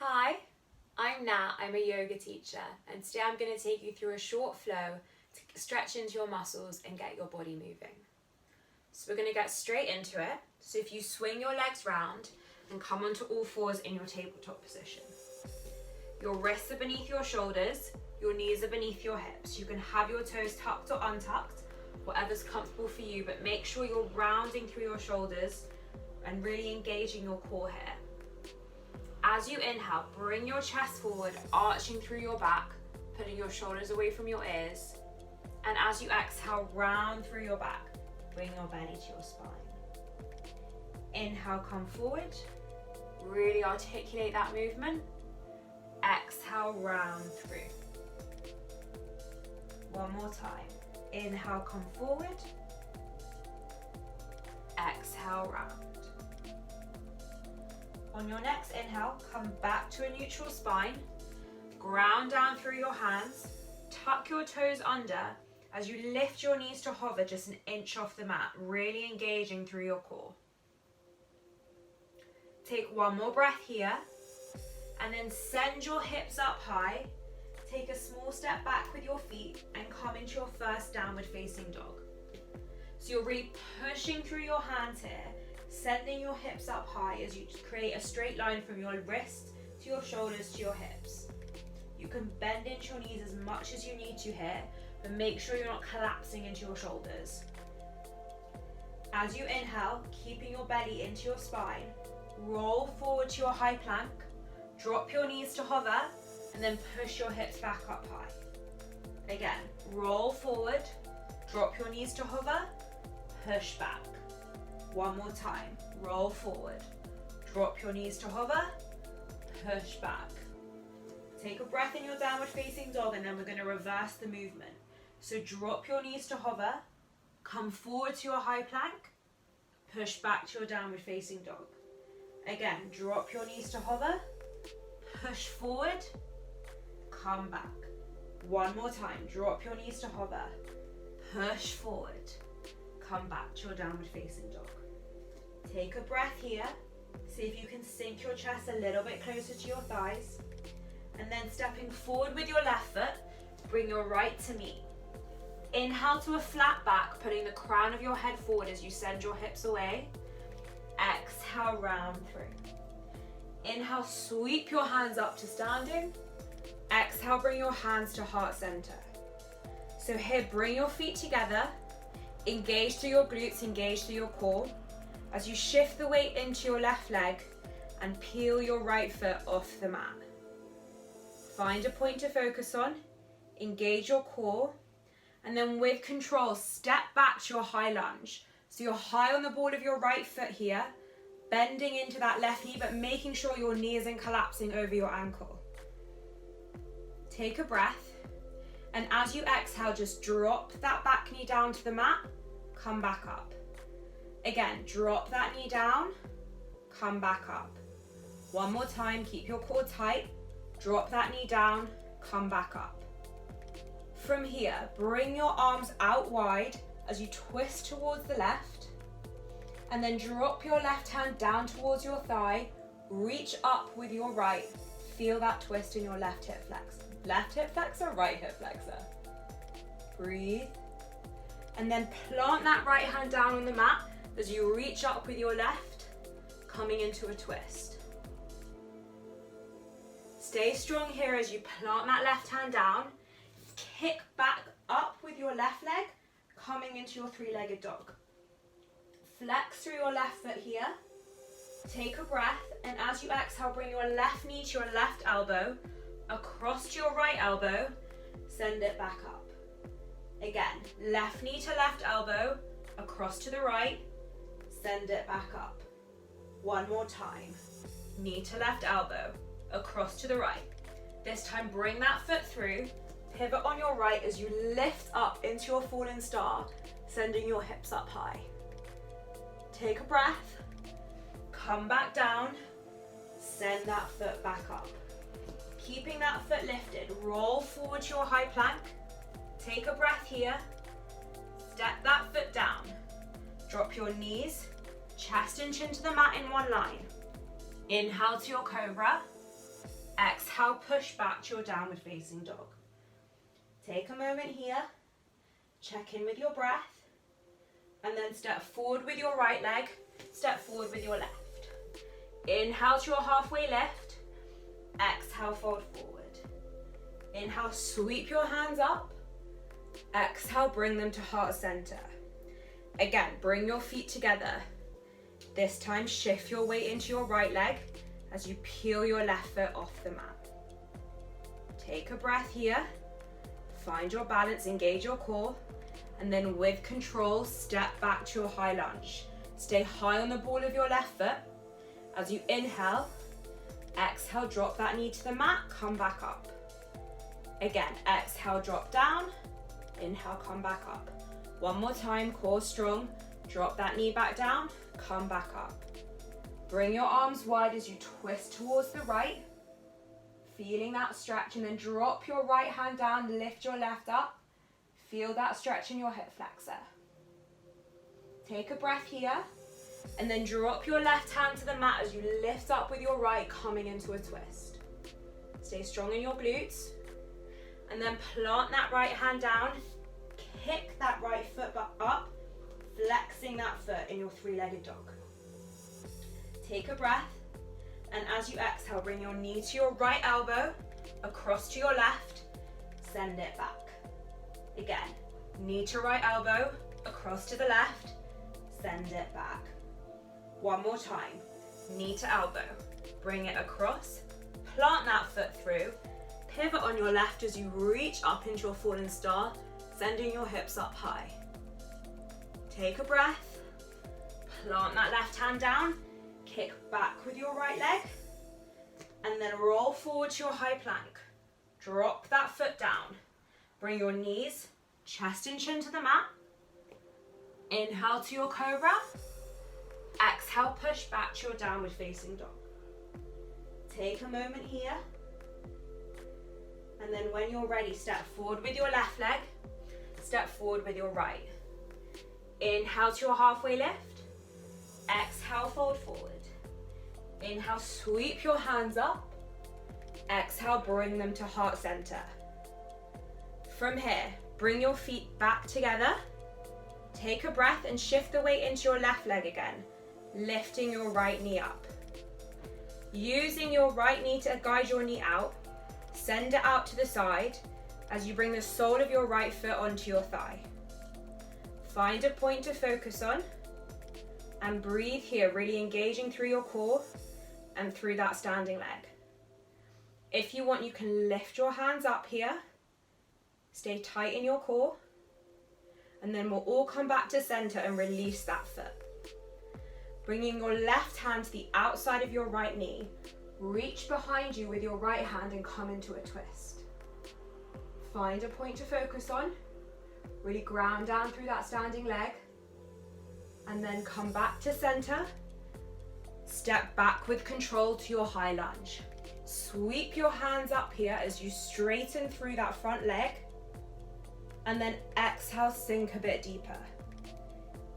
Hi, I'm Nat, I'm a yoga teacher, and today I'm going to take you through a short flow to stretch into your muscles and get your body moving. So we're going to get straight into it. So if you swing your legs round and come onto all fours in your tabletop position. Your wrists are beneath your shoulders, your knees are beneath your hips. You can have your toes tucked or untucked, whatever's comfortable for you, but make sure you're rounding through your shoulders and really engaging your core here. As you inhale, bring your chest forward, arching through your back, putting your shoulders away from your ears. And as you exhale, round through your back, bring your belly to your spine. Inhale, come forward, really articulate that movement. Exhale, round through. One more time. Inhale, come forward. Exhale, round. On your next inhale, come back to a neutral spine. Ground down through your hands. Tuck your toes under as you lift your knees to hover just an inch off the mat, really engaging through your core. Take one more breath here, and then send your hips up high. Take a small step back with your feet and come into your first downward facing dog. So you're really pushing through your hands here, sending your hips up high as you create a straight line from your wrists to your shoulders to your hips. You can bend into your knees as much as you need to here, but make sure you're not collapsing into your shoulders. As you inhale, keeping your belly into your spine, roll forward to your high plank, drop your knees to hover, and then push your hips back up high. Again, roll forward, drop your knees to hover, push back. One more time, roll forward, drop your knees to hover, push back. Take a breath in your downward facing dog, and then we're going to reverse the movement. So drop your knees to hover, come forward to your high plank, push back to your downward facing dog. Again, drop your knees to hover, push forward, come back. One more time, drop your knees to hover, push forward, come back to your downward facing dog. Take a breath here. See if you can sink your chest a little bit closer to your thighs. And then stepping forward with your left foot, bring your right to meet. Inhale to a flat back, putting the crown of your head forward as you send your hips away. Exhale, round through. Inhale, sweep your hands up to standing. Exhale, bring your hands to heart center. So here, bring your feet together. Engage through your glutes, engage through your core. As you shift the weight into your left leg and peel your right foot off the mat. Find a point to focus on, engage your core, and then with control, step back to your high lunge. So you're high on the ball of your right foot here, bending into that left knee, but making sure your knee isn't collapsing over your ankle. Take a breath, and as you exhale, just drop that back knee down to the mat, come back up. Again, drop that knee down, come back up. One more time, keep your core tight, drop that knee down, come back up. From here, bring your arms out wide as you twist towards the left, and then drop your left hand down towards your thigh, reach up with your right, feel that twist in your left hip flexor. Left hip flexor, right hip flexor. Breathe. And then plant that right hand down on the mat as you reach up with your left, coming into a twist. Stay strong here as you plant that left hand down, kick back up with your left leg, coming into your three-legged dog. Flex through your left foot here, take a breath, and as you exhale, bring your left knee to your left elbow, across to your right elbow, send it back up. Again, left knee to left elbow, across to the right, send it back up. One more time. Knee to left elbow, across to the right. This time, bring that foot through, pivot on your right as you lift up into your fallen star, sending your hips up high. Take a breath, come back down, send that foot back up. Keeping that foot lifted, roll forward to your high plank. Take a breath here, step that foot down. Drop your knees, chest and chin to the mat in one line. Inhale to your cobra. Exhale, push back to your downward facing dog. Take a moment here, check in with your breath, and then step forward with your right leg, step forward with your left. Inhale to your halfway lift, exhale, fold forward. Inhale, sweep your hands up, exhale, bring them to heart center. Again, bring your feet together. This time, shift your weight into your right leg as you peel your left foot off the mat. Take a breath here, find your balance, engage your core, and then with control, step back to a high lunge. Stay high on the ball of your left foot. As you inhale, exhale, drop that knee to the mat, come back up. Again, exhale, drop down, inhale, come back up. One more time, core strong, drop that knee back down, come back up. Bring your arms wide as you twist towards the right, feeling that stretch, and then drop your right hand down, lift your left up, feel that stretch in your hip flexor. Take a breath here, and then drop your left hand to the mat as you lift up with your right, coming into a twist. Stay strong in your glutes, and then plant that right hand down, kick that right foot back up, flexing that foot in your three-legged dog. Take a breath, and as you exhale, bring your knee to your right elbow, across to your left, send it back. Again, knee to right elbow, across to the left, send it back. One more time, knee to elbow, bring it across, plant that foot through, pivot on your left as you reach up into a fallen star, sending your hips up high. Take a breath, plant that left hand down, kick back with your right leg, and then roll forward to your high plank. Drop that foot down. Bring your knees, chest and chin to the mat. Inhale to your cobra. Exhale, push back to your downward facing dog. Take a moment here. And then when you're ready, step forward with your left leg. Step forward with your right. Inhale to your halfway lift. Exhale, fold forward. Inhale, sweep your hands up. Exhale, bring them to heart center. From here, bring your feet back together. Take a breath and shift the weight into your left leg again, lifting your right knee up. Using your right knee to guide your knee out, send it out to the side as you bring the sole of your right foot onto your thigh. Find a point to focus on and breathe here, really engaging through your core and through that standing leg. If you want, you can lift your hands up here, stay tight in your core, and then we'll all come back to center and release that foot. Bringing your left hand to the outside of your right knee, reach behind you with your right hand and come into a twist. Find a point to focus on, really ground down through that standing leg, and then come back to center. Step back with control to your high lunge. Sweep your hands up here as you straighten through that front leg, and then exhale, sink a bit deeper.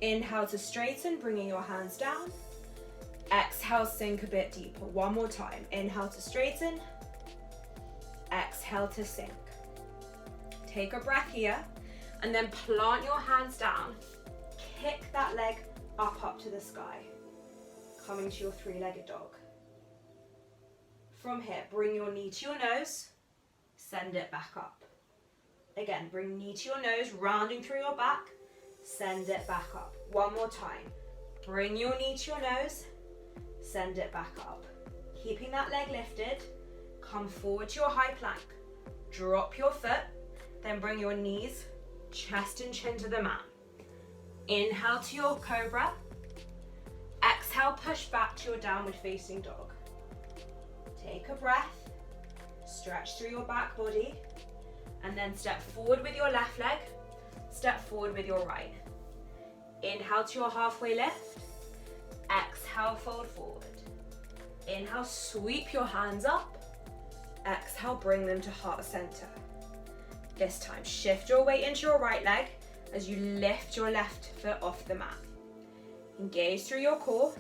Inhale to straighten, bringing your hands down. Exhale, sink a bit deeper. One more time. Inhale to straighten. Exhale to sink. Take a breath here, and then plant your hands down. Kick that leg up to the sky, coming to your three-legged dog. From here, bring your knee to your nose, send it back up. Again, bring knee to your nose, rounding through your back, send it back up. One more time. Bring your knee to your nose, send it back up. Keeping that leg lifted, come forward to your high plank. Drop your foot, then bring your knees, chest and chin to the mat. Inhale to your cobra. Exhale, push back to your downward facing dog. Take a breath, stretch through your back body, and then step forward with your left leg, step forward with your right. Inhale to your halfway lift. Exhale, fold forward. Inhale, sweep your hands up. Exhale, bring them to heart center. This time, shift your weight into your right leg as you lift your left foot off the mat. Engage through your core,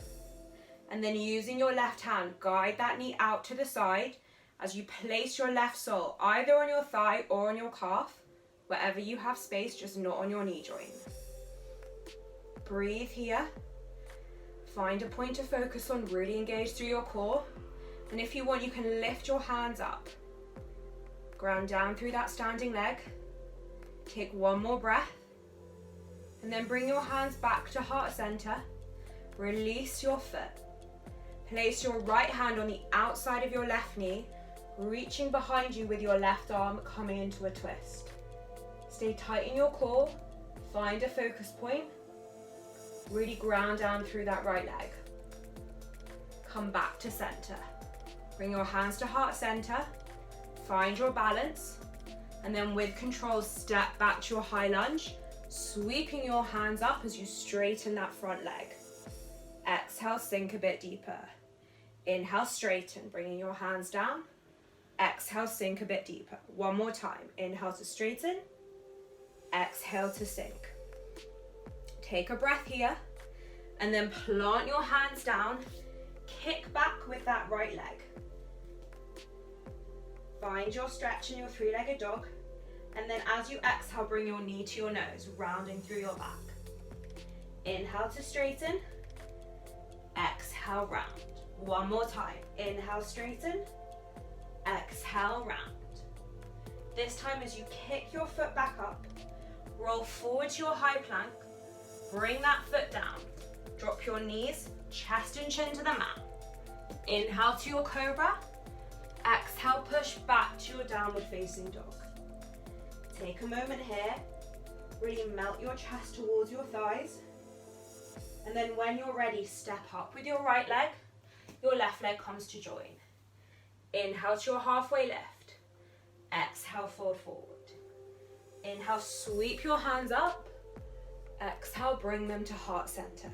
and then using your left hand, guide that knee out to the side as you place your left sole either on your thigh or on your calf, wherever you have space, just not on your knee joint. Breathe here. Find a point to focus on, really engage through your core. And if you want, you can lift your hands up. Ground down through that standing leg. Take one more breath. And then bring your hands back to heart center. Release your foot. Place your right hand on the outside of your left knee, reaching behind you with your left arm, coming into a twist. Stay tight in your core. Find a focus point. Really ground down through that right leg. Come back to center. Bring your hands to heart center. Find your balance. And then with control, step back to your high lunge, sweeping your hands up as you straighten that front leg. Exhale, sink a bit deeper. Inhale, straighten, bringing your hands down. Exhale, sink a bit deeper. One more time. Inhale to straighten. Exhale to sink. Take a breath here, and then plant your hands down. Kick back with that right leg. Find your stretch in your three-legged dog. And then as you exhale, bring your knee to your nose, rounding through your back. Inhale to straighten. Exhale, round. One more time. Inhale, straighten. Exhale, round. This time as you kick your foot back up, roll forward to your high plank. Bring that foot down. Drop your knees, chest and chin to the mat. Inhale to your cobra. Exhale, push back to your downward facing dog. Take a moment here. Really melt your chest towards your thighs. And then when you're ready, step up with your right leg. Your left leg comes to join. Inhale to your halfway lift. Exhale, fold forward. Inhale, sweep your hands up. Exhale, bring them to heart center.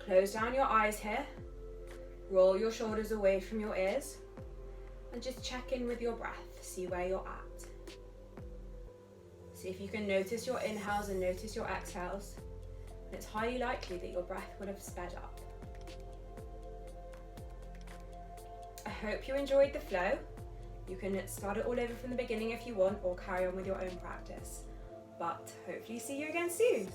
Close down your eyes here. Roll your shoulders away from your ears. And just check in with your breath. See where you're at. See if you can notice your inhales and notice your exhales. And it's highly likely that your breath would have sped up. I hope you enjoyed the flow. You can start it all over from the beginning if you want, or carry on with your own practice. But hopefully see you again soon.